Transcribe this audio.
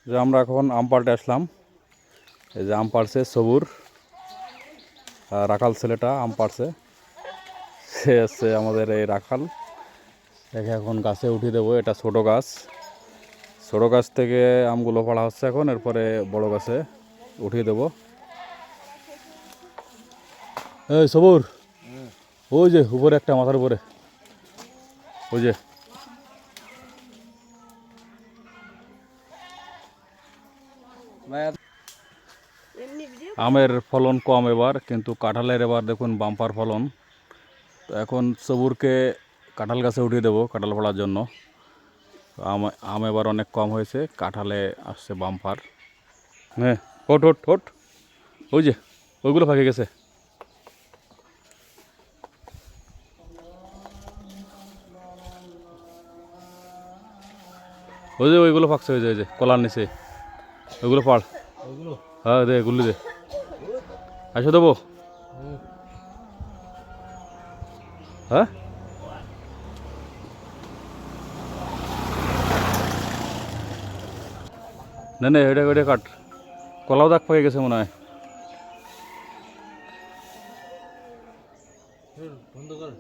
যে আমরা এখন আম পাড়তে আসলাম। এই যে আম পাড়ছে সবুর, রাখাল ছেলেটা আম পাড়ছে। সে আছে আমাদের এই রাখাল। দেখে এখন গাছে উঠিয়ে দেবো। এটা ছোট গাছ, ছোট গাছ থেকে আমগুলো পাড়া হচ্ছে এখন, এরপরে বড় গাছে উঠিয়ে দেবো। এই সবুর, ওই যে উপরে একটা, মাথার উপরে ওই যে। আমের ফলন কম এবার, কিন্তু কাঁঠালের এবার দেখুন বাম্পার ফলন। তো এখন সবুরকে কাঁঠাল গাছে উঠিয়ে দেবো কাঁঠাল ফলার জন্য। আম এবার অনেক কম হয়েছে, কাঁঠালে আসছে বাম্পার। হ্যাঁ, হোট হোট হোট, ওই যে ওইগুলো ফাঁকে গেছে। ওই যে ওইগুলো ফাঁকছে, ওই যে ওই যে কলার নিচে ওইগুলো পাড়। হ্যাঁ দে, গুলি দে, আসো দেবো। হ্যাঁ, না না, ওইটা ওইটা কাট। কলাও দাগ পেয়ে গেছে মনে হয়। বন্ধ কর।